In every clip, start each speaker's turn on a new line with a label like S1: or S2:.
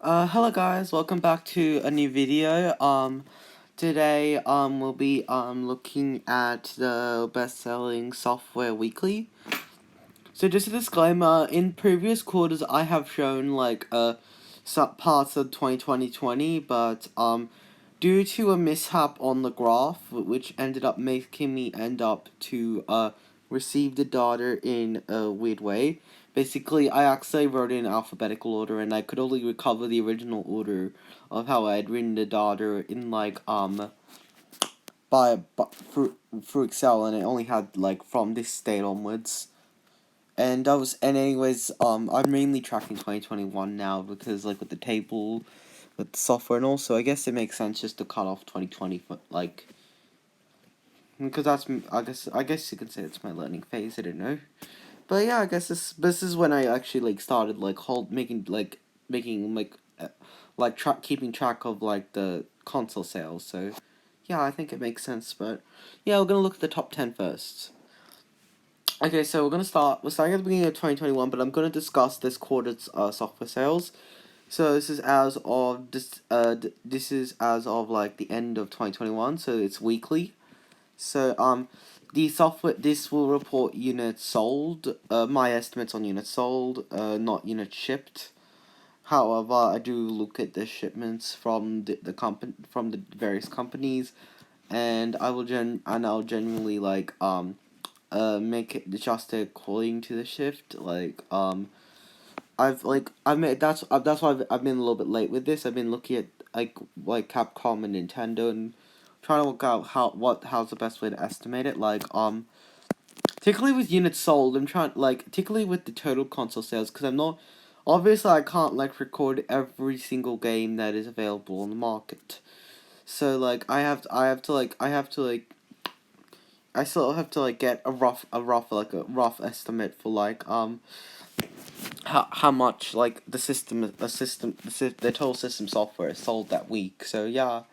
S1: Hello guys, welcome back to a new video. Today, we'll be, looking at the best-selling software weekly. So just a disclaimer, in previous quarters I have shown, like, some parts of 2020, but, due to a mishap on the graph, which ended up making me end up to, receive the data in a weird way. Basically, I actually wrote it in alphabetical order, and I could only recover the original order of how I had written the data in, like, through Excel, and it only had, like, from this state onwards. And anyways, I'm mainly tracking 2021 now because, like, with the table, with the software, and also I guess it makes sense just to cut off 2020, but, like, because I guess you could say it's my learning phase. I don't know, but yeah, I guess this is when I actually, like, started, like, making keeping track of, like, the console sales. So yeah, I think it makes sense. But yeah, we're gonna look at the top 10 first. Okay, so we're starting at the beginning of 2021, but I'm going to discuss this quarter's software sales. So this is as of, like, the end of 2021, so it's weekly. So this will report units sold, my estimates on units sold, not units shipped. However, I do look at the shipments from the various companies, and I'll genuinely, like, make it adjust it according to the shift. I've made that's why I've been a little bit late with this. I've been looking at, like Capcom and Nintendo, and trying to work out how's the best way to estimate it. Particularly with units sold, I'm trying, like, particularly with the total console sales, because I'm not, obviously I can't, like, record every single game that is available on the market. So, like, I still have to, like, get a rough estimate for, like, how much, like, the total system software is sold that week. So yeah,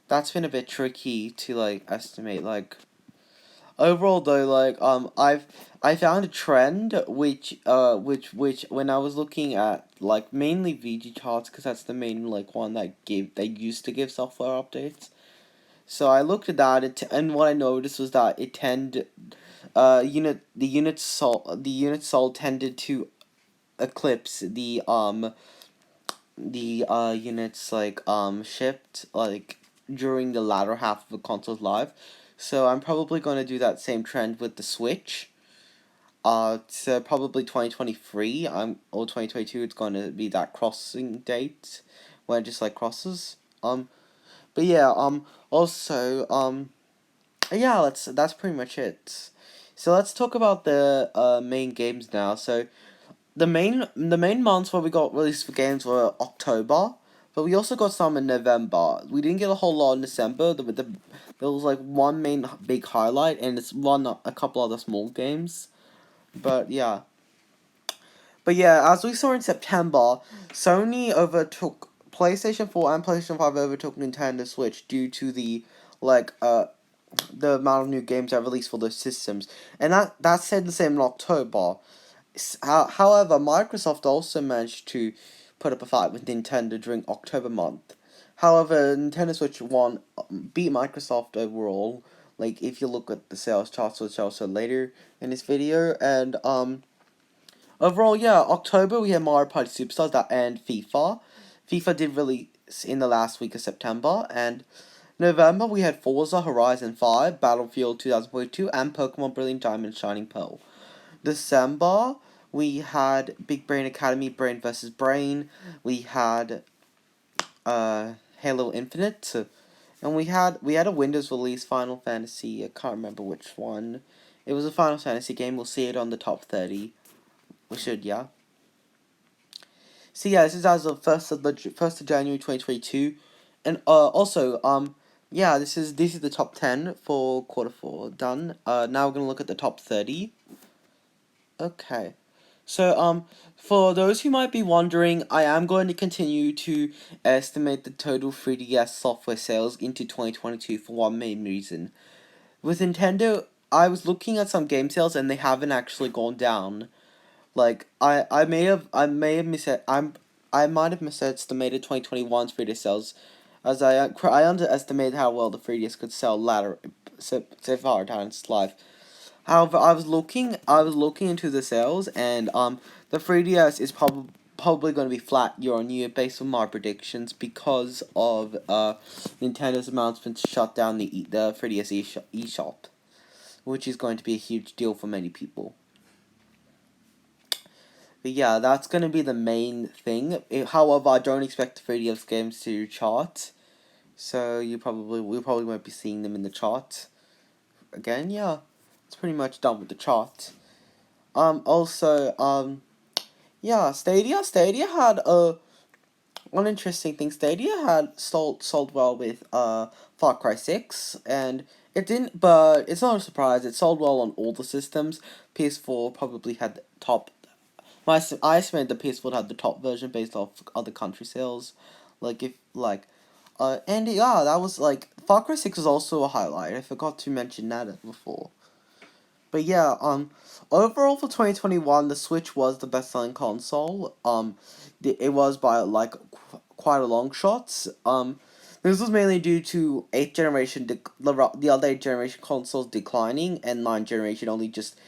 S1: that's been a bit tricky to, like, estimate. Like, overall though, like, I found a trend which when I was looking at, like, mainly VG charts, because that's the main, like, one they used to give software updates. So I looked at that, and what I noticed was that it tended, the units sold tended to eclipse the units, like, shipped, like, during the latter half of the console's life. So I'm probably going to do that same trend with the Switch. So probably 2023, or 2022, it's going to be that crossing date when it just, like, crosses. But yeah, also, yeah, that's pretty much it. So let's talk about the main games now. So the main months where we got released for games were October, but we also got some in November. We didn't get a whole lot in December. There was, like, one main big highlight, and it's a couple other small games. But yeah. But yeah, as we saw in September, Sony overtook PlayStation 4, and PlayStation 5 overtook Nintendo Switch due to the amount of new games that released for those systems. And that said the same in October. However, Microsoft also managed to put up a fight with Nintendo during October month. However, Nintendo Switch beat Microsoft overall. Like, if you look at the sales charts, which I'll show later in this video, and overall, yeah, October we had Mario Party Superstars and FIFA. FIFA did release in the last week of September, and November we had Forza Horizon 5, Battlefield 2042, and Pokemon Brilliant Diamond and Shining Pearl. December, we had Big Brain Academy, Brain vs. Brain. We had Halo Infinite, and we had a Windows release, Final Fantasy. I can't remember which one. It was a Final Fantasy game. We'll see it on the top 30. We should, yeah. So yeah, this is as of first of January 2022, and also, yeah, this is the top 10 for quarter four done. Now we're gonna look at the top 30. Okay. So, for those who might be wondering, I am going to continue to estimate the total 3DS software sales into 2022 for one main reason. With Nintendo, I was looking at some game sales, and they haven't actually gone down. Like, I may have missed it. I might have misestimated 2021's 3DS sales, as I underestimated how well the 3DS could sell later so far down its life. However, I was looking into the sales, and the 3DS is probably going to be flat year on year based on my predictions because of Nintendo's announcement to shut down the 3DS eShop, which is going to be a huge deal for many people. But yeah, that's going to be the main thing. However, I don't expect the 3DS games to chart, so we probably won't be seeing them in the chart again. Yeah, it's pretty much done with the chart. Also, yeah, Stadia had one interesting thing. Stadia had sold well with Far Cry 6, and it didn't, but it's not a surprise. It sold well on all the systems. PS4 probably had the top. I estimate the PS4 had the top version based off other country sales, like if like, and yeah, that was like Far Cry 6 was also a highlight. I forgot to mention that before. But yeah, overall for 2021, the Switch was the best selling console. It was by like quite a long shot. This was mainly due to eighth generation the other eighth generation consoles declining and ninth generation only just,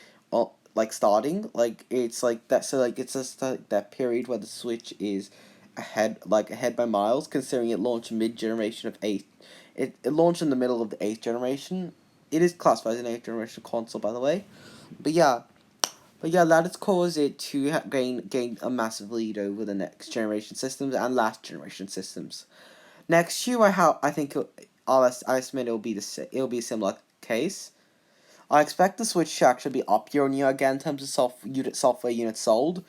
S1: like starting. Like it's like that. So like it's just like that period where the Switch is ahead by miles, considering it launched mid generation of eighth. It launched in the middle of the eighth generation. It is classified as an eighth generation console, by the way. But yeah, that has caused it to gain a massive lead over the next generation systems and last generation systems. Next year, I think I estimate it'll be a similar case. I expect the Switch to actually be up year on year again in terms of software units sold.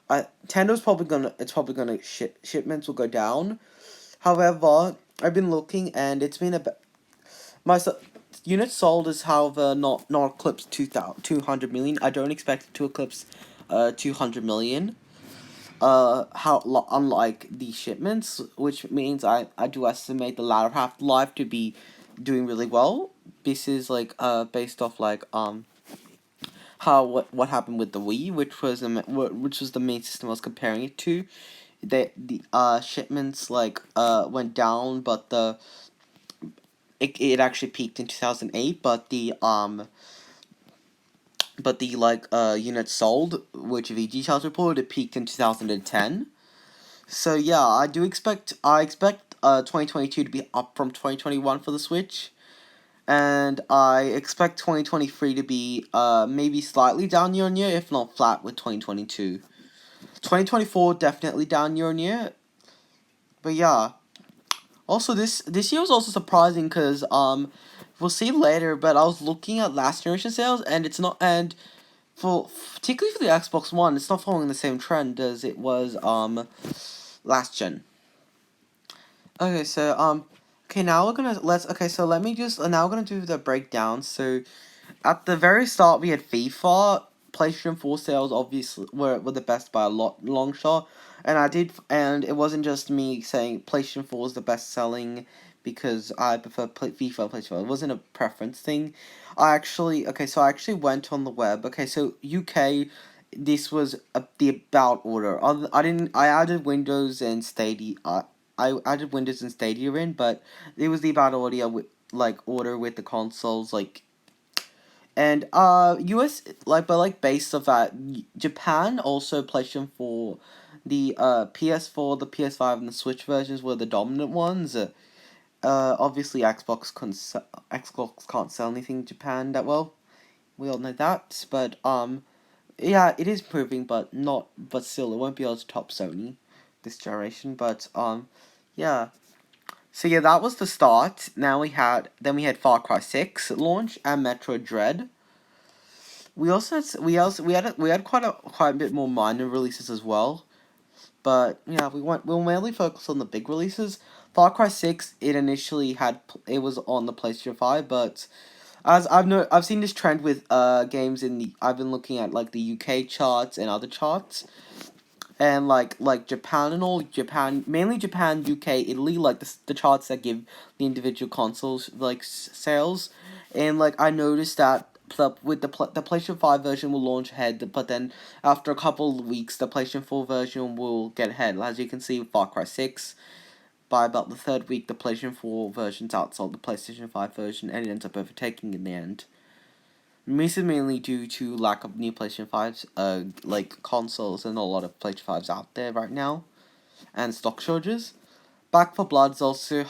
S1: Nintendo's probably gonna it's probably gonna shipments will go down. However, I've been looking, and it's been my units sold is, however, not eclipsed 200 million. I don't expect it to eclipse 200 million. Unlike the shipments, which means I do estimate the latter half life to be doing really well. This is like based off like how what happened with the Wii, which was the main system I was comparing it to. The shipments like went down, but it actually peaked in 2008, but the like units sold, which VG Charts reported, it peaked in 2010. So yeah, I expect 2022 to be up from 2021 for the Switch, and I expect 2023 to be maybe slightly down year on year, if not flat with 2022. 2024 definitely down year on year. But yeah, also this year was also surprising because we'll see later, but I was looking at last generation sales, and it's not, and for particularly for the Xbox One, it's not following the same trend as it was last gen. Okay, so okay, now we're gonna okay, so let me just now we're gonna do the breakdown. So at the very start, we had FIFA. PlayStation 4 sales obviously were the best by a long shot, and it wasn't just me saying PlayStation 4 is the best selling because I prefer FIFA and PlayStation 4. It wasn't a preference thing. So I actually went on the web. Okay, so UK, this was the about order. I added Windows and Stadia. I added Windows and Stadia in, but it was the about order with the consoles and US based off that, Japan also PlayStation 4, the PS4, the PS5 and the Switch versions were the dominant ones. Obviously Xbox can't sell anything in Japan that well. We all know that, but yeah, it is improving, but still it won't be able to top Sony this generation, but yeah. So yeah, that was the start. We had Far Cry 6 launch and Metroid Dread. We had quite a bit more minor releases as well. But yeah, we'll mainly focus on the big releases. Far Cry 6, it was on the PlayStation 5, but as I've seen this trend with games I've been looking at like the UK charts and other charts, and like Japan and all. Mainly Japan, UK, Italy, like the charts that give the individual consoles like sales, and like I noticed that with the PlayStation 5 version will launch ahead, but then after a couple of weeks, the PlayStation 4 version will get ahead. As you can see with Far Cry 6, by about the third week, the PlayStation 4 version's outsold the PlayStation 5 version, and it ends up overtaking in the end. This is mainly due to lack of new PlayStation 5s, like consoles, and a lot of PlayStation 5s out there right now, and stock shortages. Back for Blood's also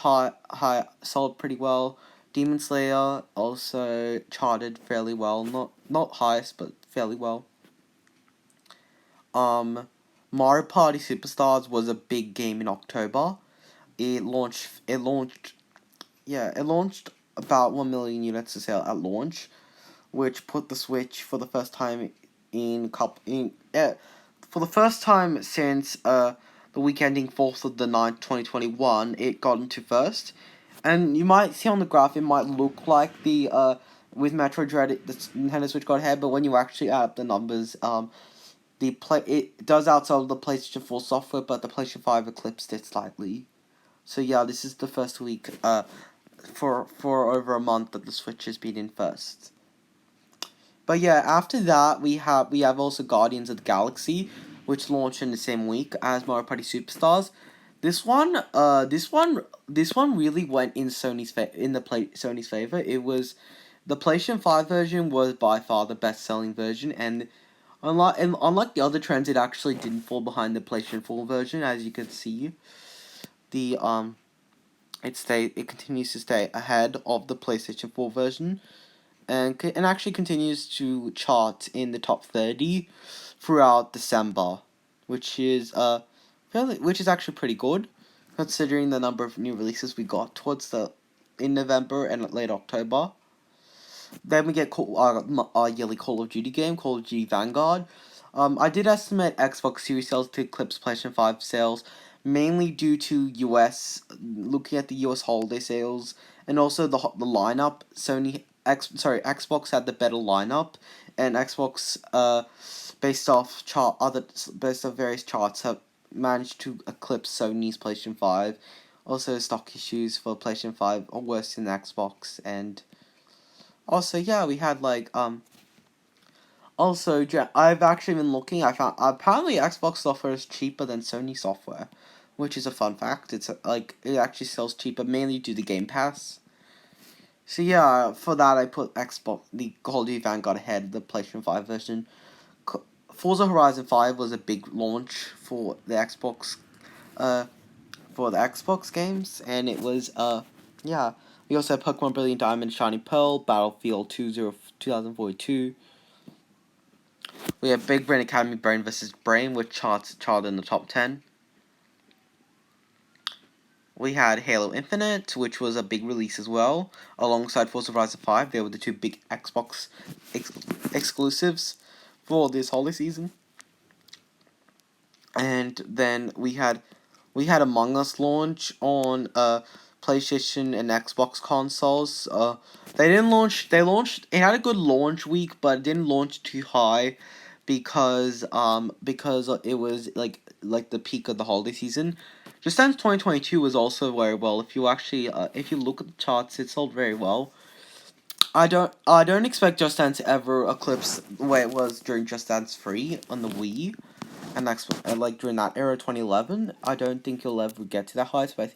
S1: sold pretty well. Demon Slayer also charted fairly well, not highest but fairly well. Mario Party Superstars was a big game in October. It launched about 1 million units to sale at launch, which put the Switch for the first time for the first time since the week ending 4th of the 9th, 2021, it got into first. And you might see on the graph, it might look like the with Metroid Dread, the Nintendo Switch got ahead, but when you actually add up the numbers, it does outsell the PlayStation 4 software, but the PlayStation 5 eclipsed it slightly. So yeah, this is the first week for over a month that the Switch has been in first. But yeah, after that we have also Guardians of the Galaxy, which launched in the same week as Mario Party Superstars. This one really went in Sony's favor. It was the PlayStation 5 version was by far the best selling version, and unlike the other trends, it actually didn't fall behind the PlayStation 4 version. As you can see, the it continues to stay ahead of the PlayStation 4 version, and actually continues to chart in the top 30 throughout December, which is which is actually pretty good, considering the number of new releases we got in November and late October. Then we get our yearly Call of Duty game, Call of Duty Vanguard. I did estimate Xbox Series sales to eclipse PlayStation 5 sales, mainly due to looking at the US holiday sales, and also the lineup. Xbox had the better lineup, and Xbox based off various charts have managed to eclipse Sony's PlayStation 5. Also, stock issues for PlayStation 5 are worse than Xbox, and also, yeah, we had Also, I've actually been looking. I found apparently Xbox software is cheaper than Sony software, which is a fun fact. It's it actually sells cheaper mainly due to Game Pass. So yeah, for that I put the Call of Duty Vanguard ahead of the PlayStation 5 version. Forza Horizon 5 was a big launch for the Xbox, games, and it was yeah. We also have Pokemon Brilliant Diamond, Shiny Pearl, Battlefield 2042. We have Big Brain Academy Brain vs. Brain, which charted in the top 10. We had Halo Infinite, which was a big release as well, alongside Forza Horizon 5. They were the two big Xbox exclusives for this holiday season. And then we had Among Us launch on PlayStation and Xbox consoles. They didn't launch. They launched. It had a good launch week, but it didn't launch too high, because it was like the peak of the holiday season. Just Dance 2022 was also very well. If you look at the charts, it sold very well. I don't expect Just Dance to ever eclipse the way it was during Just Dance 3 on the Wii, and like during that era, 2011. I don't think he'll ever get to that height, but I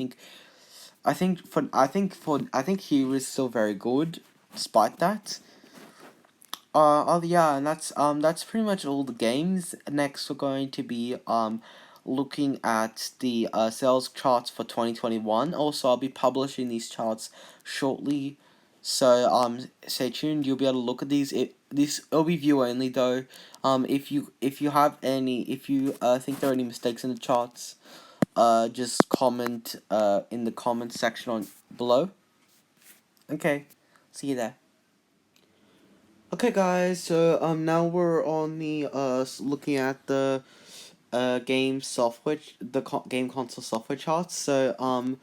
S1: think he was still very good despite that. Yeah, and that's pretty much all the games. Next, we're going to be looking at the sales charts for 2021. Also, I'll be publishing these charts shortly, so stay tuned. You'll be able to look at these will be view only though. If you think there are any mistakes in the charts, just comment in the comment section below. Okay, see you there. Okay, guys. So now we're on the looking at the game console software charts. So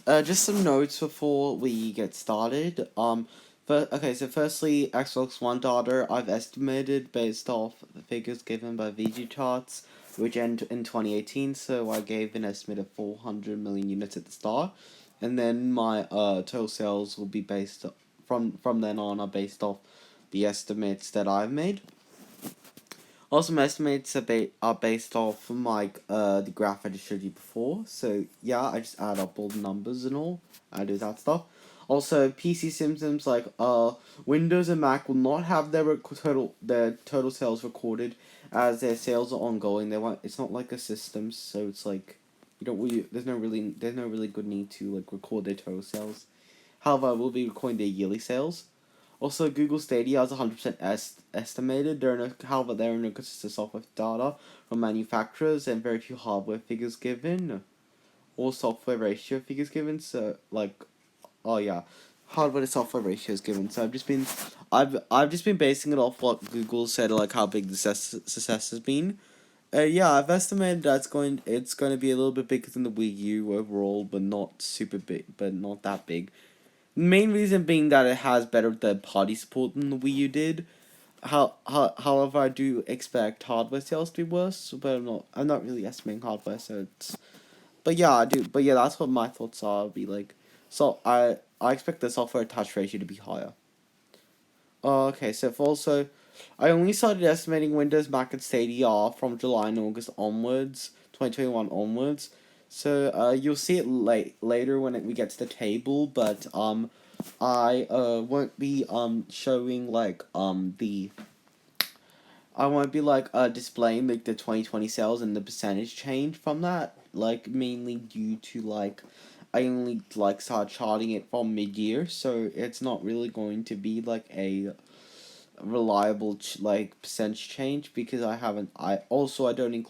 S1: just some notes before we get started. So firstly, Xbox One data I've estimated based off the figures given by VG charts, which end in 2018. So I gave an estimate of 400 million units at the start, and then my total sales will be based from then on are based off the estimates that I've made. Also, my estimates are based off of the graph I just showed you before. So yeah, I just add up all the numbers and all. I do that stuff. Also, PC systems like Windows and Mac will not have their total sales recorded, as their sales are ongoing. It's not like a system, so it's like you don't really there's no really good need to like record their total sales. However, we'll be recording their yearly sales. Also, Google Stadia is 100% estimated. However, there are no consistent software data from manufacturers and very few hardware figures given, or software ratio figures given. So, oh yeah, hardware to software ratio is given. So I've just been basing it off what Google said, like how big the success has been. Yeah, I've estimated that it's going to be a little bit bigger than the Wii U overall, but not super big, but not that big. Main reason being that it has better third-party support than the Wii U did. However, I do expect hardware sales to be worse, but I'm not really estimating hardware, so it's. But yeah, I do. But yeah, that's what my thoughts are. I'll be like, so I expect the software attach ratio to be higher. Okay, so if also, I only started estimating Windows, Mac, and Stadia from July and August onwards, 2021 onwards. So you'll see it later when we get to the table, but I won't be showing I won't be displaying like the 2020 sales and the percentage change from that, like mainly due to I only started charting it from mid-year, so it's not really going to be like a reliable percentage change, because I didn't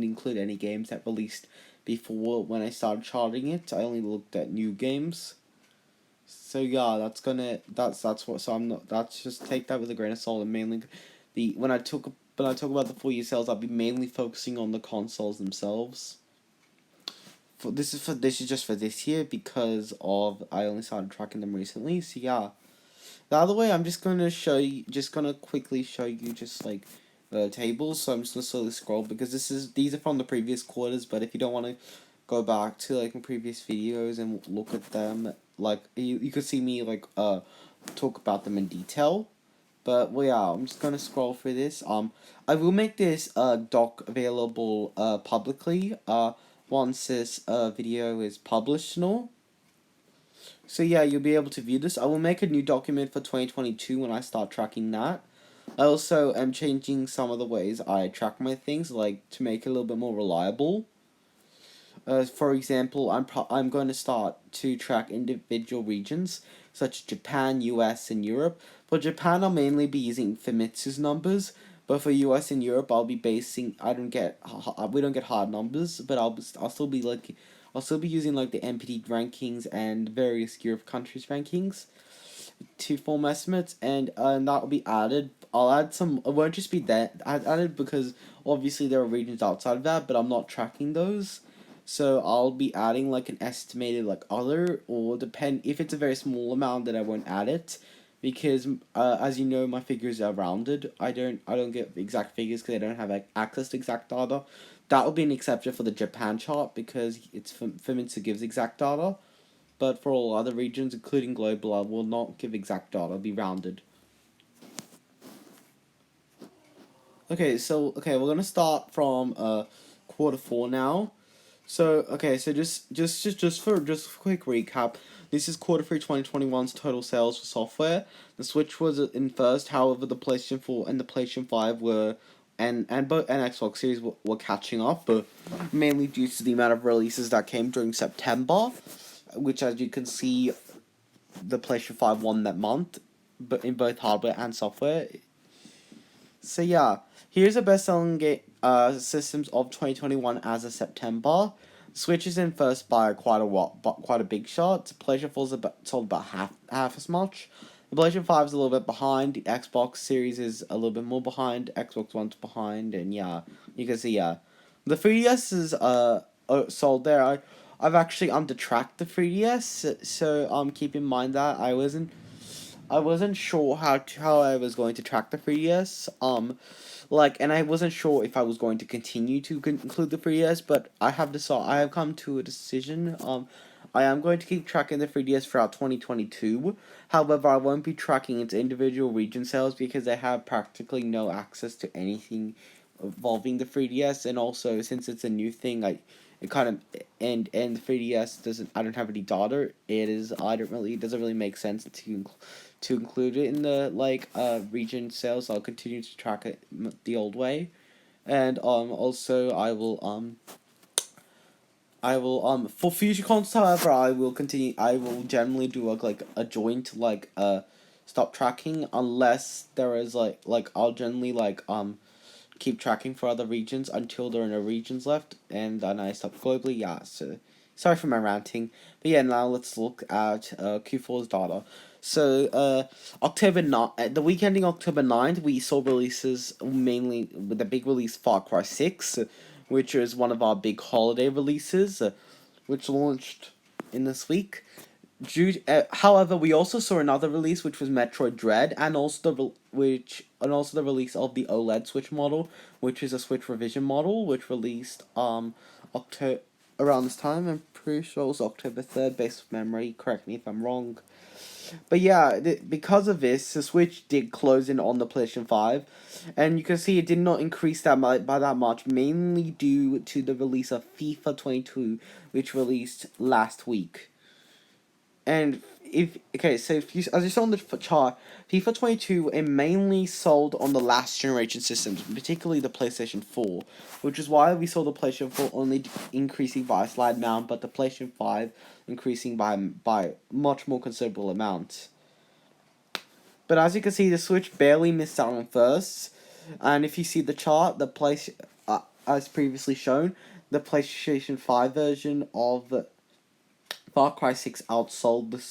S1: include any games that released before when I started charting it. I only looked at new games. So yeah, that's what so I'm not that's just take that with a grain of salt, and mainly when I talk about the full year sales, I'll be mainly focusing on the consoles themselves. This is just for this year, because of I only started tracking them recently. So yeah. The other way, I'm just gonna quickly show you just the tables. So I'm just gonna slowly scroll, because these are from the previous quarters. But if you don't want to go back to my previous videos and look at them, you could see me talk about them in detail. But well, yeah, I'm just gonna scroll through this. I will make this doc available publicly once this video is published and all. So yeah, you'll be able to view this. I will make a new document for 2022 when I start tracking that. I also am changing some of the ways I track my things, to make it a little bit more reliable. For example, I'm going to start to track individual regions, such as Japan, US, and Europe. For Japan, I'll mainly be using Famitsu's numbers, but for US and Europe, I'll be basing. We don't get hard numbers, but I'll still be using the NPD rankings and various Europe countries rankings to form estimates, and that will be added. I'll add some. It won't just be that added, because obviously there are regions outside of that, but I'm not tracking those. So I'll be adding an estimated other, or depend if it's a very small amount, then I won't add it, because as you know, my figures are rounded. I don't get exact figures because I don't have access to exact data. That will be an exception for the Japan chart, because it's Famitsu gives exact data, but for all other regions, including global, I will not give exact data. It'll be rounded. Okay, we're gonna start from quarter 4 now. So just a quick recap. This is quarter 3 2021's total sales for software. The Switch was in first, however the PlayStation 4 and the PlayStation 5 were and Xbox Series were catching up, but mainly due to the amount of releases that came during September, which, as you can see, the PlayStation 5 won that month, but in both hardware and software. So yeah, here's the best-selling systems of 2021 as of September. Switch is in first by quite a big shot. PlayStation 4 sold about half as much. The PlayStation 5 is a little bit behind. The Xbox Series is a little bit more behind. Xbox One's behind, and yeah, you can see the 3DS is sold there. I've actually tracked the 3DS, so keep in mind that I wasn't sure how I was going to track the 3DS. And I wasn't sure if I was going to continue to include the 3DS, but I have come to a decision. I am going to keep tracking the 3DS throughout 2022. However, I won't be tracking its individual region sales because I have practically no access to anything involving the 3DS, and also since it's a new thing, it kind of and the 3DS doesn't. I don't have any data. It doesn't really make sense to include it in the region sales. I'll continue to track it the old way, and also I will for future content, however, I will generally do a joint stop tracking unless there is I'll generally keep tracking for other regions until there are no regions left, and then I stop globally. Yeah, so sorry for my ranting, but yeah, now let's look at Q4's data. So the week ending October 9th, we saw releases mainly with the big release Far Cry 6, which is one of our big holiday releases, which launched in this week. However, we also saw another release, which was Metroid Dread, and also the release of the OLED Switch model, which is a Switch revision model, which released October around this time. I'm pretty sure it was October 3rd, based on memory. Correct me if I'm wrong. But yeah, because of this, the Switch did close in on the PlayStation 5, and you can see it did not increase by that much, mainly due to the release of FIFA 22, which released last week. And if you as you saw on the chart, FIFA 22 it mainly sold on the last generation systems, particularly the PlayStation 4, which is why we saw the PlayStation 4 only increasing by a slight amount, but the PlayStation 5 increasing by much more considerable amount. But as you can see, the Switch barely missed out on first, and if you see the chart, as previously shown, the PlayStation 5 version of Far Cry 6 outsold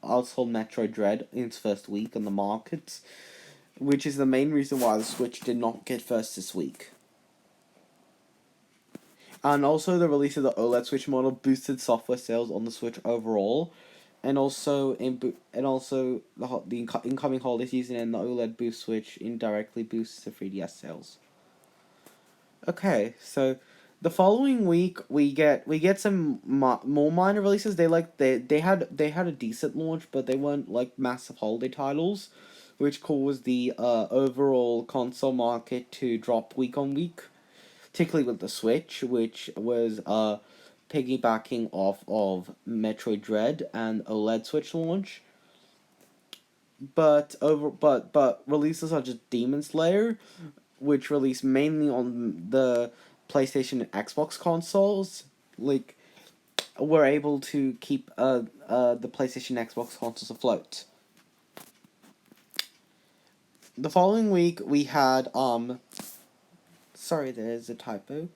S1: Metroid Dread in its first week on the market, which is the main reason why the Switch did not get first this week. And also, the release of the OLED Switch model boosted software sales on the Switch overall, and also the incoming holiday season and the OLED boost Switch indirectly boosts the 3DS sales. Okay, so the following week we get some more minor releases. They had a decent launch, but they weren't massive holiday titles, which caused the overall console market to drop week on week, particularly with the Switch, which was piggybacking off of Metroid Dread and OLED Switch launch. But releases such as Demon Slayer, which released mainly on the PlayStation and Xbox consoles, were able to keep the PlayStation and Xbox consoles afloat. The following week we had sorry, there's a typo.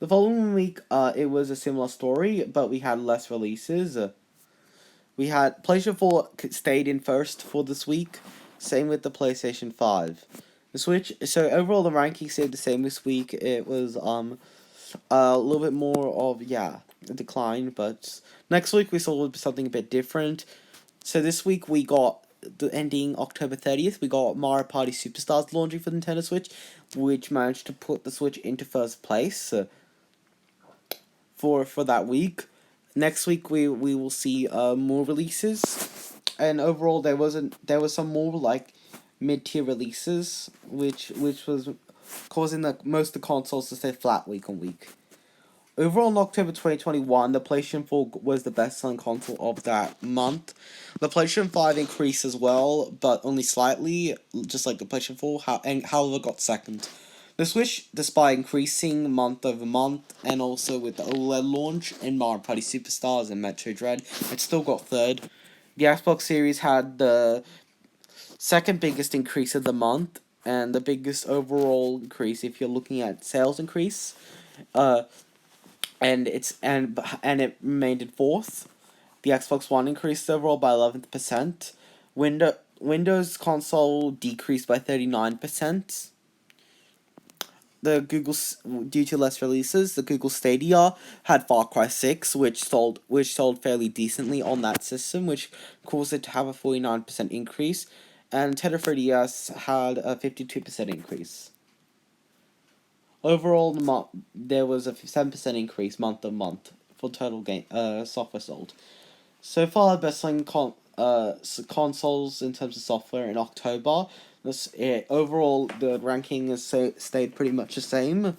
S1: The following week it was a similar story, but we had less releases. We had PlayStation 4 stayed in first for this week. Same with the PlayStation 5. The Switch. So overall, the ranking stayed the same this week. It was a little bit more of a decline, but next week we saw something a bit different. So this week we got the ending October 30th. We got Mario Party Superstars launching for the Nintendo Switch, which managed to put the Switch into first place for that week. Next week we will see more releases, and overall there was some more mid-tier releases, which was causing most of the consoles to stay flat week on week. Overall, in October 2021, the PlayStation 4 was the best-selling console of that month. The PlayStation 5 increased as well, but only slightly, just like the PlayStation 4, however got second. The Switch, despite increasing month over month, and also with the OLED launch and Mario Party Superstars and Metroid Dread, it still got third. The Xbox Series had the second biggest increase of the month, and the biggest overall increase if you're looking at sales increase. And it remained in fourth. The Xbox One increased overall by 11%. Windows console decreased by 39%. Due to less releases, the Google Stadia had Far Cry 6, which sold fairly decently on that system, which caused it to have a 49% increase, and Nintendo 3DS had a 52% increase. Overall, there was a 7% increase month on month for total game software sold. So far, best-selling consoles in terms of software in October. Overall, the ranking has stayed pretty much the same,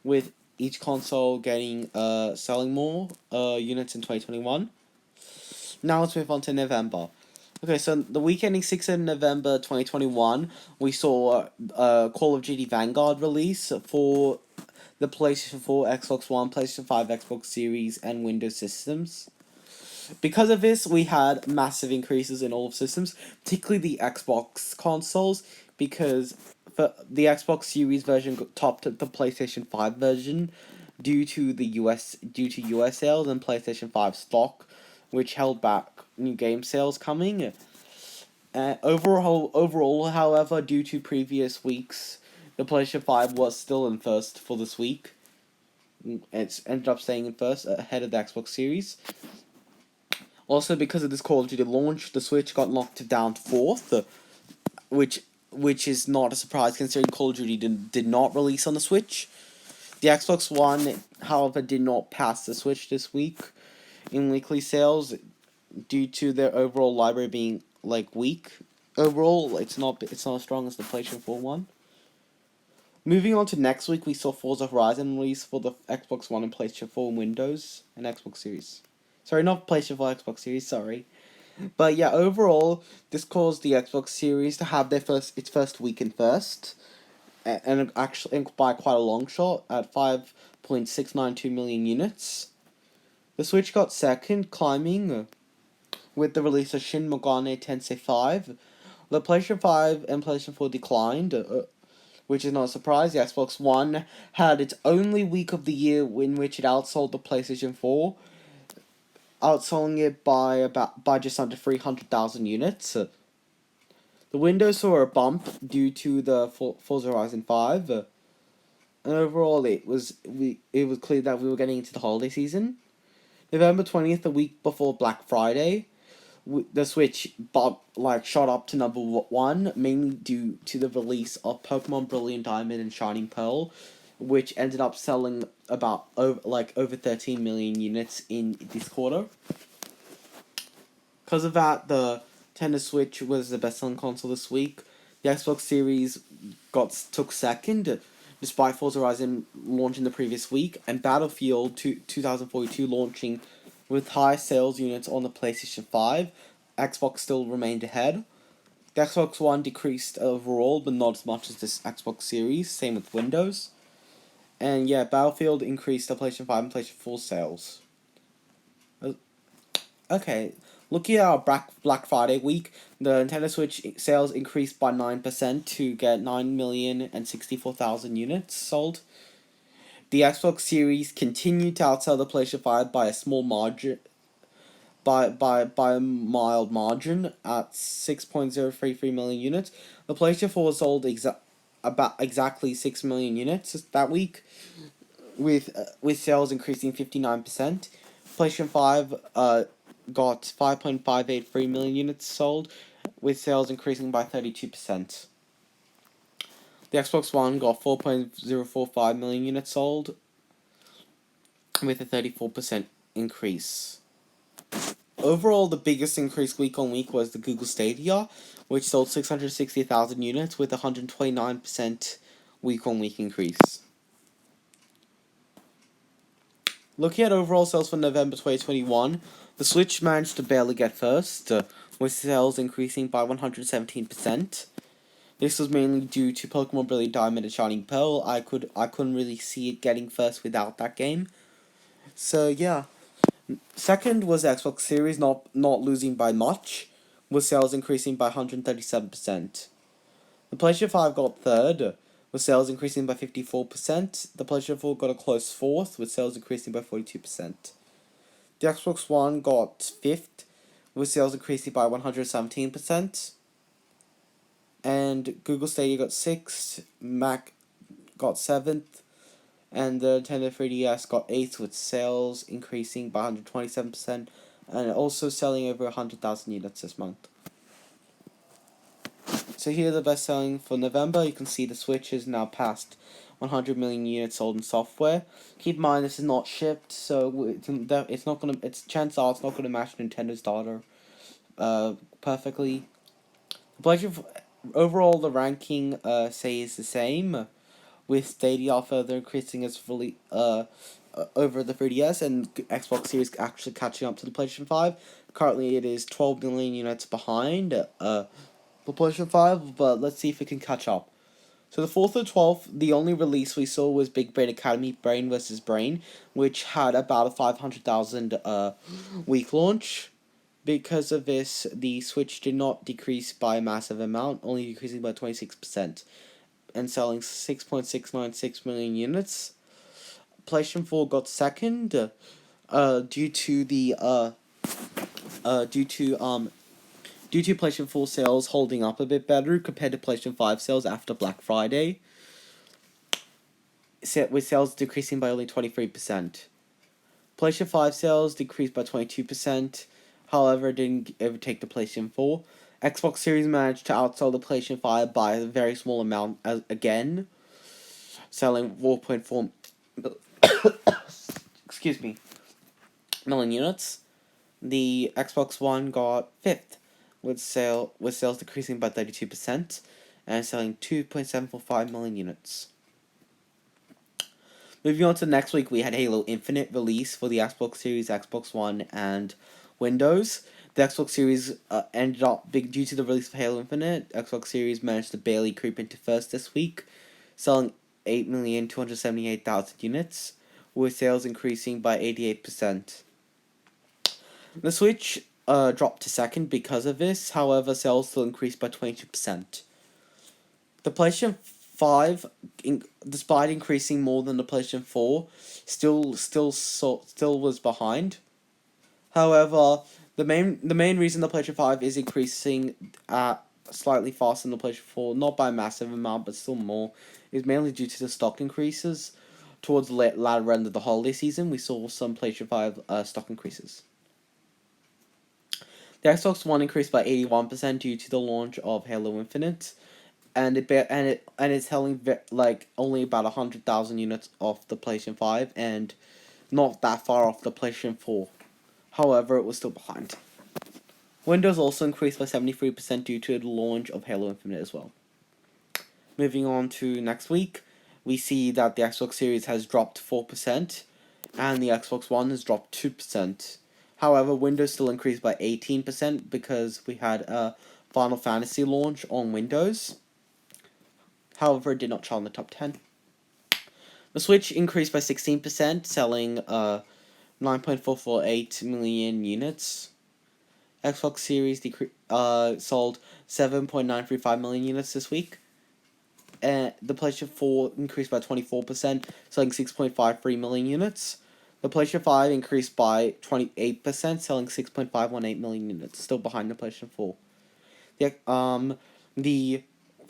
S1: with each console getting selling more units in 2021. Now let's move on to November. Okay, so the week ending 6th of November 2021, we saw Call of Duty Vanguard release for the PlayStation 4, Xbox One, PlayStation 5, Xbox Series, and Windows systems. Because of this, we had massive increases in all of systems, particularly the Xbox consoles, because the Xbox Series version topped the PlayStation 5 version due to US sales and PlayStation 5 stock, which held back new game sales coming. Overall, however, due to previous weeks, the PlayStation 5 was still in first for this week. It's ended up staying in first ahead of the Xbox Series. Also, because of this Call of Duty launch, the Switch got knocked down to fourth, which is not a surprise considering Call of Duty did not release on the Switch. The Xbox One, however, did not pass the Switch this week in weekly sales due to their overall library being weak. Overall, it's not as strong as the PlayStation 4 one. Moving on to next week, we saw Forza Horizon release for the Xbox One and PlayStation 4 Windows and Xbox Series. Sorry, not PlayStation 4, Xbox Series, sorry. But yeah, overall, this caused the Xbox Series to have its first week in first, and actually by quite a long shot at 5.692 million units. The Switch got second, climbing with the release of Shin Megami Tensei 5. The PlayStation 5 and PlayStation 4 declined, which is not a surprise. The Xbox One had its only week of the year in which it outsold the PlayStation 4, outselling it by just under 300,000 units. The Windows saw a bump due to the Forza Horizon 5. And overall, it was clear that we were getting into the holiday season. November 20th, the week before Black Friday, the Switch shot up to number 1, mainly due to the release of Pokemon Brilliant Diamond and Shining Pearl, which ended up selling about over 13 million units in this quarter. Because of that, the Nintendo Switch was the best-selling console this week. The Xbox Series took second, despite Forza Horizon launching the previous week, and Battlefield 2042 launching with high sales units on the PlayStation 5. Xbox still remained ahead. The Xbox One decreased overall, but not as much as this Xbox Series. Same with Windows. And yeah, Battlefield increased the PlayStation 5 and PlayStation 4 sales. Okay, looking at our Black Friday week, the Nintendo Switch sales increased by 9% to get 9,064,000 units sold. The Xbox Series continued to outsell the PlayStation 5 by a small margin, by a mild margin at 6.033 million units. The PlayStation 4 sold exactly 6 million units that week, with sales increasing 59%. PlayStation 5 got 5.583 million units sold, with sales increasing by 32%. The Xbox One got 4.045 million units sold, with a 34% increase. Overall, the biggest increase week on week was the Google Stadia, which sold 660,000 units with a 129% week on week increase. Looking at overall sales for November 2021, the Switch managed to barely get first, with sales increasing by 117%. This was mainly due to Pokemon Brilliant Diamond and Shining Pearl. I couldn't really see it getting first without that game. So yeah. Second was the Xbox Series, not losing by much, with sales increasing by 137%. The PlayStation 5 got third, with sales increasing by 54%. The PlayStation 4 got a close fourth, with sales increasing by 42%. The Xbox One got fifth, with sales increasing by 117%. And Google Stadia got sixth, Mac got seventh, and the Nintendo 3DS got 8th, with sales increasing by 127%, and also selling over 100,000 units this month. So here are the best selling for November. You can see the Switch has now passed 100 million units sold in software. Keep in mind this is not shipped, so it's not gonna. It's chance are it's not gonna match Nintendo's data, perfectly. Overall the ranking stays the same, with Stadia further increasing its fully over the 3DS, and Xbox Series actually catching up to the PlayStation 5. Currently, it is 12 million units behind the PlayStation 5, but let's see if it can catch up. So the 4th or 12th, the only release we saw was Big Brain Academy Brain vs. Brain, which had about a 500,000 week launch. Because of this, the Switch did not decrease by a massive amount, only decreasing by 26%, and selling 6.696 million units. PlayStation 4 got second, due to the due to PlayStation 4 sales holding up a bit better compared to PlayStation 5 sales after Black Friday, with sales decreasing by only 23%. PlayStation 5 sales decreased by 22%, however, it didn't overtake the PlayStation 4. Xbox Series managed to outsell the PlayStation 5 by a very small amount again, selling 4.4 excuse me, million units. The Xbox One got fifth, with sales decreasing by 32% and selling 2.745 million units. Moving on to next week, we had Halo Infinite release for the Xbox Series, Xbox One, and Windows. The Xbox Series ended up due to the release of Halo Infinite. Xbox Series managed to barely creep into first this week, selling 8,278,000 units, with sales increasing by 88%. The Switch dropped to second because of this. However, sales still increased by 22%. The PlayStation 5, despite increasing more than the PlayStation 4, still was behind. However, the main reason the PlayStation 5 is increasing slightly faster than the PlayStation 4, not by a massive amount, but still more, is mainly due to the stock increases. Towards the latter end of the holiday season, we saw some PlayStation 5 stock increases. The Xbox One increased by 81% due to the launch of Halo Infinite, and it's selling only about 100,000 units off the PlayStation 5, and not that far off the PlayStation 4. However, it was still behind. Windows also increased by 73% due to the launch of Halo Infinite as well. Moving on to next week, we see that the Xbox Series has dropped 4%, and the Xbox One has dropped 2%. However, Windows still increased by 18% because we had a Final Fantasy launch on Windows. However, it did not chart in the top 10. The Switch increased by 16%, selling 9.448 million units. Xbox Series sold 7.935 million units this week. The PlayStation 4 increased by 24%, selling 6.53 million units. The PlayStation 5 increased by 28%, selling 6.518 million units, still behind the PlayStation 4. The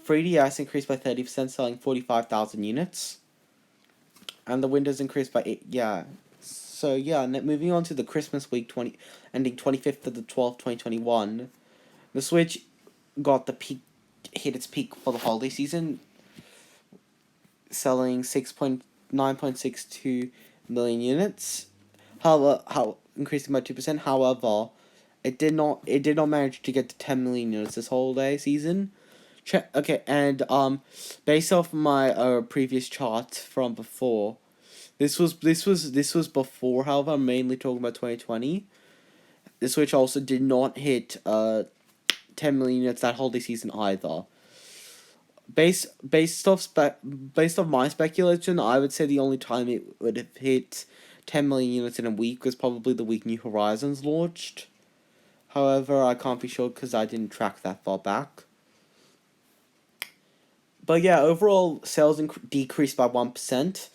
S1: 3DS increased by 30%, selling 45,000 units. And the Windows increased by 8, yeah. So, yeah, moving on to the Christmas week, ending 25th of the 12th, 2021. The Switch hit its peak for the holiday season, selling 9.62 million units, increasing by 2%. However, it did not manage to get to 10 million units this holiday season. And based off my previous chart from before, this was before. However, I'm mainly talking about 2020. The Switch also did not hit 10 million units that holiday season either. Based off my speculation, I would say the only time it would have hit 10 million units in a week was probably the week New Horizons launched. However, I can't be sure because I didn't track that far back. But yeah, overall sales decreased by 1%,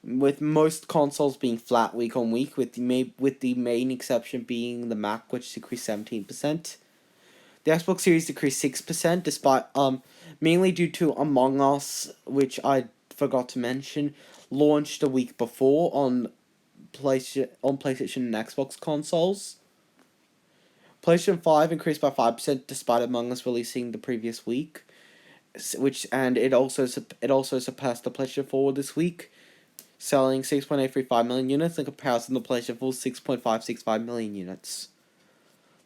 S1: with most consoles being flat week on week, with the main exception being the Mac, which decreased 17%. The Xbox Series decreased 6%, despite mainly due to Among Us, which I forgot to mention, launched a week before on PlayStation and Xbox consoles. PlayStation 5 increased by 5% despite Among Us releasing the previous week. it also surpassed the PlayStation 4 this week, selling 6.835 million units in comparison to the PlayStation 4's 6.565 million units.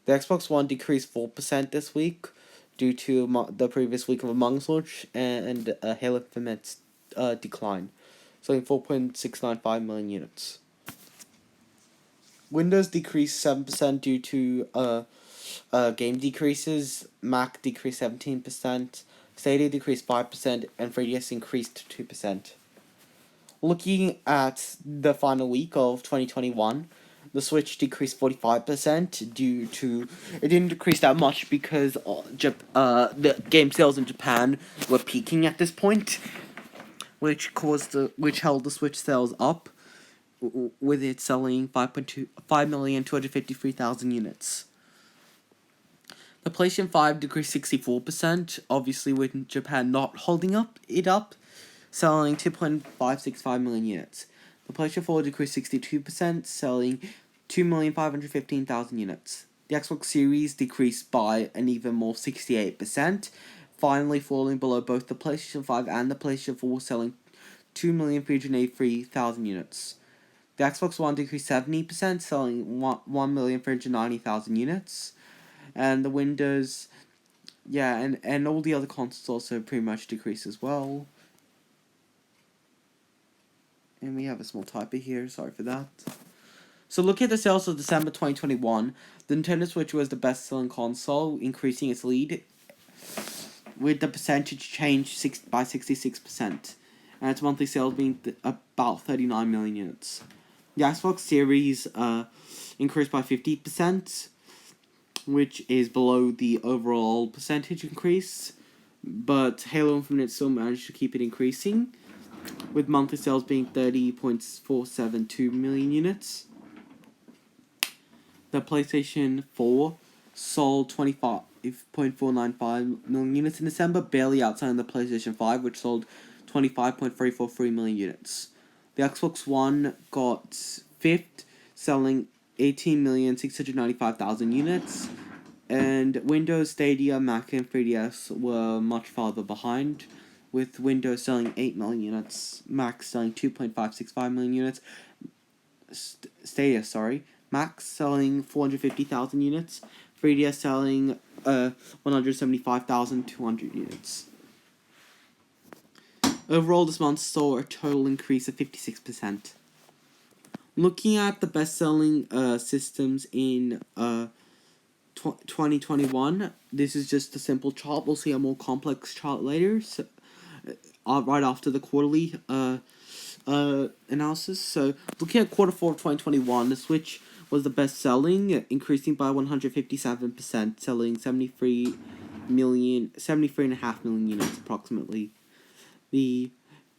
S1: The Xbox One decreased 4% this week due to the previous week of Among Us launch and Halo Infinite's decline, selling 4.695 million units. Windows decreased 7% due to game decreases. Mac decreased 17%. Stadia decreased 5%, and 3DS increased 2%. Looking at the final week of 2021, the Switch decreased 45% due to... It didn't decrease that much because the game sales in Japan were peaking at this point, which held the Switch sales up, with it selling 5,253,000 units. The PlayStation 5 decreased 64%, obviously with Japan not holding it up, selling 2.565 million units. The PlayStation 4 decreased 62%, selling 2,515,000 units. The Xbox Series decreased by an even more 68%, finally falling below both the PlayStation 5 and the PlayStation 4, selling 2,383,000 units. The Xbox One decreased 70%, selling 1,390,000 units. And the Windows, and all the other consoles also pretty much decreased as well. And we have a small typo here, sorry for that. So looking at the sales of December 2021, the Nintendo Switch was the best-selling console, increasing its lead, with the percentage change by 66%, and its monthly sales being about 39 million units. The Xbox Series increased by 50%, which is below the overall percentage increase, but Halo Infinite still managed to keep it increasing, with monthly sales being 30.472 million units. The PlayStation 4 sold 25.495 million units in December, barely outside the PlayStation 5, which sold 25.343 million units. The Xbox One got fifth, selling 18,695,000 units, and Windows, Stadia, Mac, and 3DS were much farther behind, with Windows selling 8 million units, Mac selling 2.565 million units, Mac selling 450,000 units, 3DS selling 175,200 units. Overall, this month saw a total increase of 56%. Looking at the best-selling systems in 2021, this is just a simple chart. We'll see a more complex chart later, so, right after the quarterly analysis. So, looking at quarter 4 of 2021, the Switch was the best-selling, increasing by 157%, selling 73.5 million units approximately. The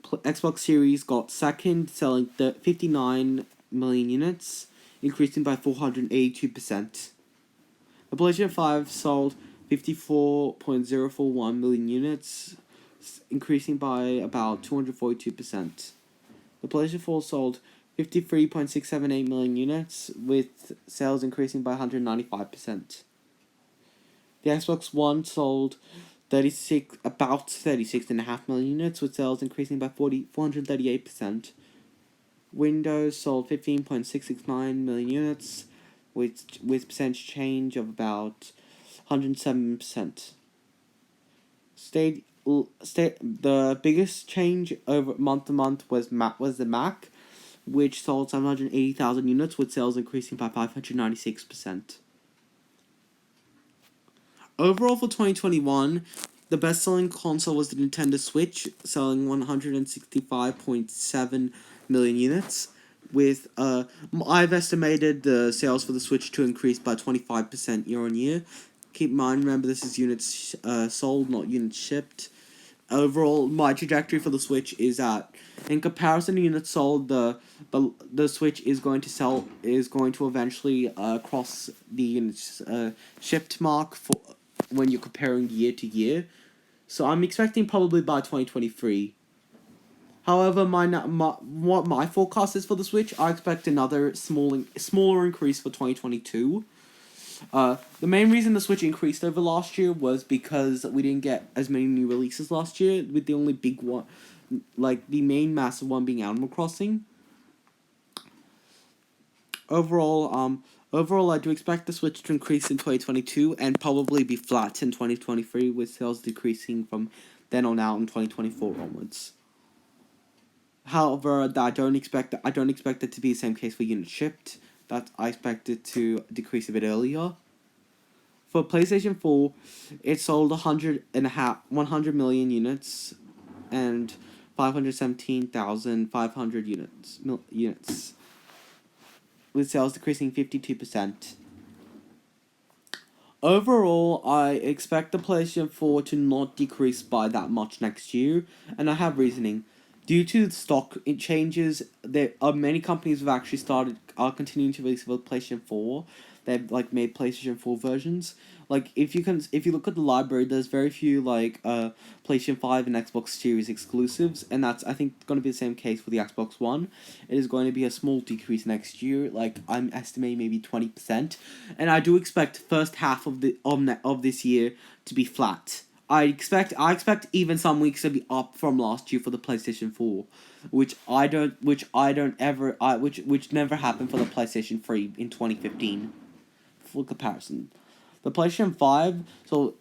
S1: Xbox Series got second, selling 59 million units, increasing by 482%. The PlayStation 5 sold 54.041 million units, increasing by about 242%. The PlayStation 4 sold 53.678 million units, with sales increasing by 195%. The Xbox One sold about 36.5 million units, with sales increasing by 438%. Windows sold 15.669 million units, with percentage change of about 107%. The biggest change over month to month was the Mac, which sold 780,000 units, with sales increasing by 596%. Overall for 2021, the best-selling console was the Nintendo Switch, selling 165.7 million units, with I've estimated the sales for the Switch to increase by 25% year on year. Keep in mind, remember, this is units sold, not units shipped. Overall, my trajectory for the Switch is that, in comparison to units sold, the Switch is going to eventually cross the units shipped mark for when you're comparing year to year. So I'm expecting probably by 2023. However, what my forecast is for the Switch, I expect another smaller increase for 2022. The main reason the Switch increased over last year was because we didn't get as many new releases last year, with the only big one, like the main massive one being Animal Crossing. Overall, I do expect the Switch to increase in 2022 and probably be flat in 2023, with sales decreasing from then on out in 2024 onwards. However, I don't expect it to be the same case for units shipped. That I expect it to decrease a bit earlier. For PlayStation 4, it sold 100 million units and 517,500 units, with sales decreasing 52%. Overall, I expect the PlayStation 4 to not decrease by that much next year, and I have reasoning. Due to stock changes, there are many companies have actually are continuing to release with PlayStation 4. They've made PlayStation 4 versions. If you look at the library, there's very few PlayStation 5 and Xbox Series exclusives, and that's, I think, going to be the same case for the Xbox One. It is going to be a small decrease next year. I'm estimating maybe 20%, and I do expect first half of this year to be flat. I expect even some weeks to be up from last year for the PlayStation 4, which never happened for the PlayStation 3 in 2015. For comparison, the PlayStation 5 sold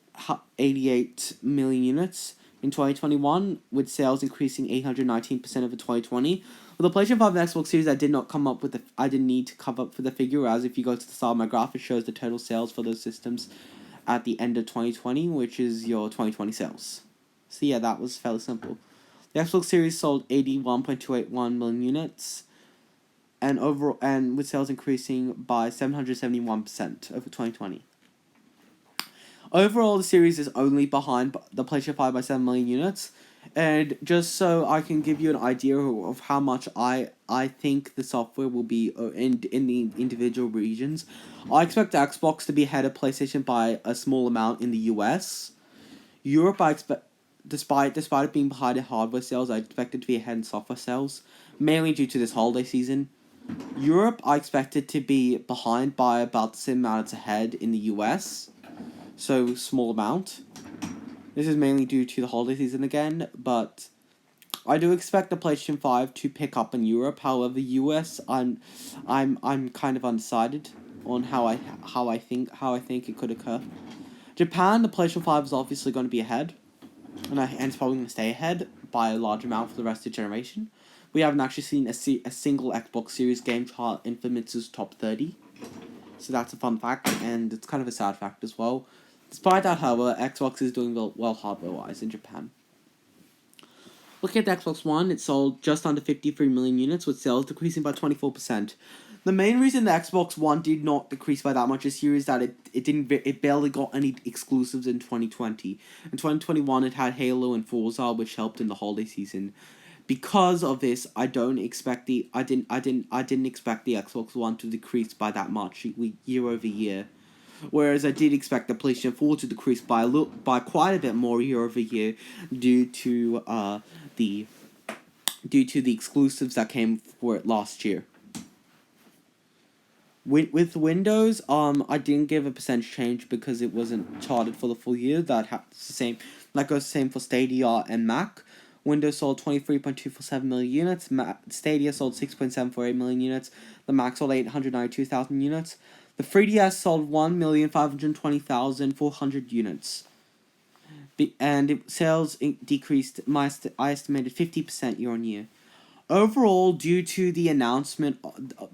S1: 88 million units in 2021, with sales increasing 819% over 2020. Well, the PlayStation 5 and Xbox Series, I didn't need to come up with the figure, as if you go to the start of my graph, it shows the total sales for those systems at the end of 2020, which is your 2020 sales. So yeah, that was fairly simple. The Xbox Series sold 81.281 million units, and with sales increasing by 771% over 2020. Overall, the series is only behind the PlayStation 5 by 7 million units, and just so I can give you an idea of how much I think the software will be in the individual regions, I expect Xbox to be ahead of PlayStation by a small amount in the US. Europe, I expect, despite it being behind in hardware sales, I expect it to be ahead in software sales, mainly due to this holiday season. Europe, I expect it to be behind by about the same amount it's ahead in the US, so small amount. This is mainly due to the holiday season again, but I do expect the PlayStation 5 to pick up in Europe. However, US, I'm kind of undecided on how I think it could occur. Japan, the PlayStation 5 is obviously going to be ahead, and it's probably going to stay ahead by a large amount for the rest of the generation. We haven't actually seen a single Xbox Series game chart in Famitz's top 30, so that's a fun fact, and it's kind of a sad fact as well. Despite that, however, Xbox is doing well hardware-wise in Japan. Looking at the Xbox One, it sold just under 53 million units, with sales decreasing by 24%. The main reason the Xbox One did not decrease by that much this year is that it barely got any exclusives in 2020. In 2021, it had Halo and Forza, which helped in the holiday season. Because of this, I didn't expect the Xbox One to decrease by that much year over year. Whereas I did expect the PlayStation 4 to decrease by quite a bit more year over year due to the exclusives that came for it last year. With Windows, I didn't give a percentage change because it wasn't charted for the full year. That goes the same for Stadia and Mac. Windows sold 23.247 million units. Stadia sold 6.748 million units. The Mac sold 892,000 units. The 3DS sold 1,520,400 units. And sales decreased, I estimated 50% year on year. Overall, due to the announcement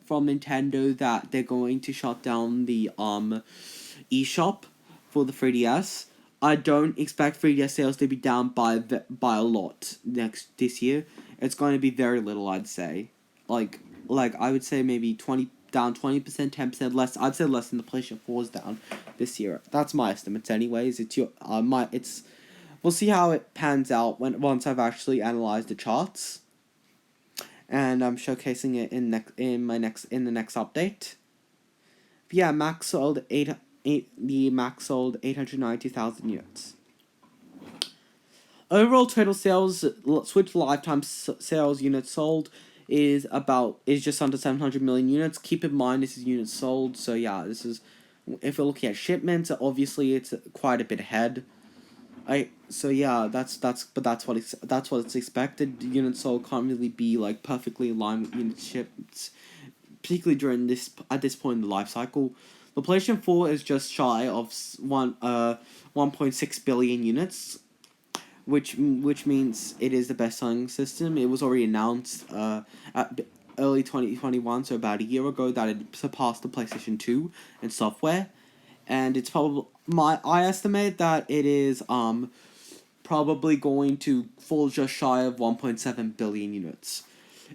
S1: from Nintendo that they're going to shut down the eShop for the 3DS, I don't expect 3DS sales to be down by a lot this year. It's going to be very little, I'd say. I would say maybe down 20%, 10% less. I'd say less than the PlayStation 4 is down this year. That's my estimates, anyways. We'll see how it pans out once I've actually analyzed the charts, and I'm showcasing it in the next update. But yeah, Mac sold 890,000 units. Overall total sales, Switch lifetime sales units sold is just under 700 million units. Keep in mind this is units sold, so yeah, this is if we're looking at shipments, obviously it's quite a bit ahead. So yeah, that's what it's expected. Units sold can't really be like perfectly aligned with unit shipments, particularly at this point in the life cycle. The PlayStation 4 is just shy of 1.6 billion units, which means it is the best selling system. It was already announced at early 2021, so about a year ago, that it surpassed the PlayStation 2 in software, and it's probably I estimate that it is probably going to fall just shy of 1.7 billion units.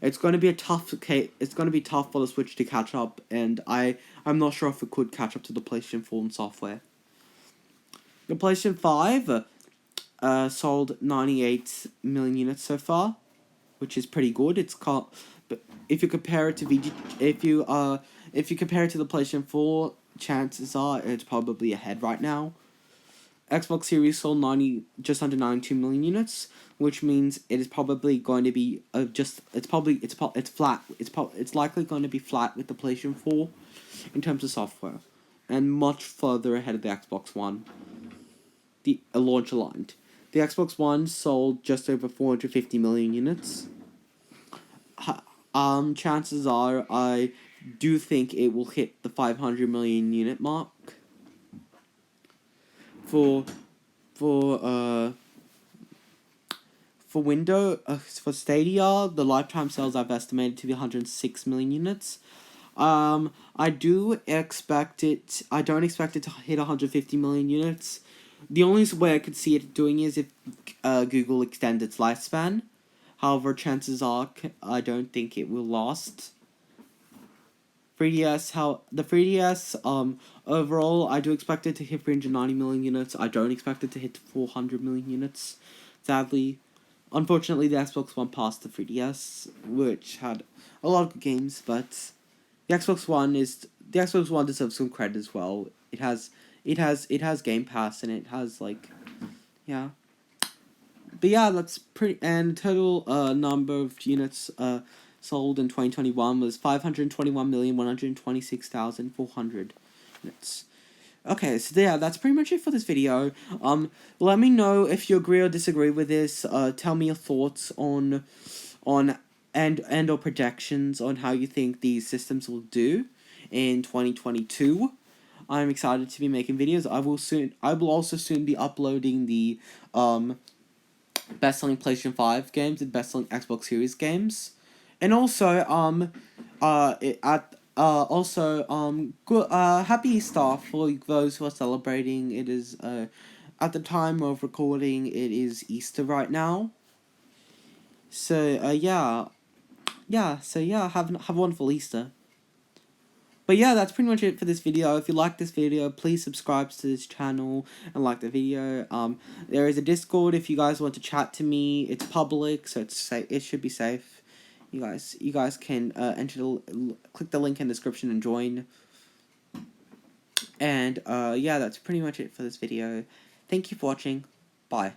S1: It's going to be it's going to be tough for the Switch to catch up, and I'm not sure if it could catch up to the PlayStation 4 in software. The PlayStation 5 sold 98 million units so far, which is pretty good. But if you compare it to if you compare it to the PlayStation 4, chances are it's probably ahead right now. Xbox Series sold just under 92 million units, which means it is probably going to be it's flat. It's likely going to be flat with the PlayStation 4 in terms of software, and much further ahead of the Xbox One. The launch aligned. The Xbox One sold just over 450 million units. Chances are, I do think it will hit the 500 million unit mark. For Stadia, the lifetime sales I've estimated to be 106 million units. I don't expect it to hit 150 million units. The only way I could see it doing is if Google extends its lifespan. However, chances are I don't think it will last. 3DS, overall, I do expect it to hit 390 million units. I don't expect it to hit 400 million units. Sadly, unfortunately, the Xbox One passed the 3DS, which had a lot of good games, but the Xbox One deserves some credit as well. It has Game Pass, and it has yeah. But yeah, that's pretty. And total number of units sold in 2021 was 521,126,400 units. Okay, so yeah, that's pretty much it for this video. Let me know if you agree or disagree with this. Tell me your thoughts on or projections on how you think these systems will do in 2022. I'm excited to be making videos. I will also soon be uploading the best-selling PlayStation 5 games and best-selling Xbox Series games. And also, good, happy Easter for those who are celebrating. It is, at the time of recording, it is Easter right now. So, have a wonderful Easter. But yeah, that's pretty much it for this video. If you like this video, please subscribe to this channel and like the video. There is a Discord if you guys want to chat to me. It's public, so it should be safe. You guys can click the link in the description and join. And yeah, that's pretty much it for this video. Thank you for watching. Bye.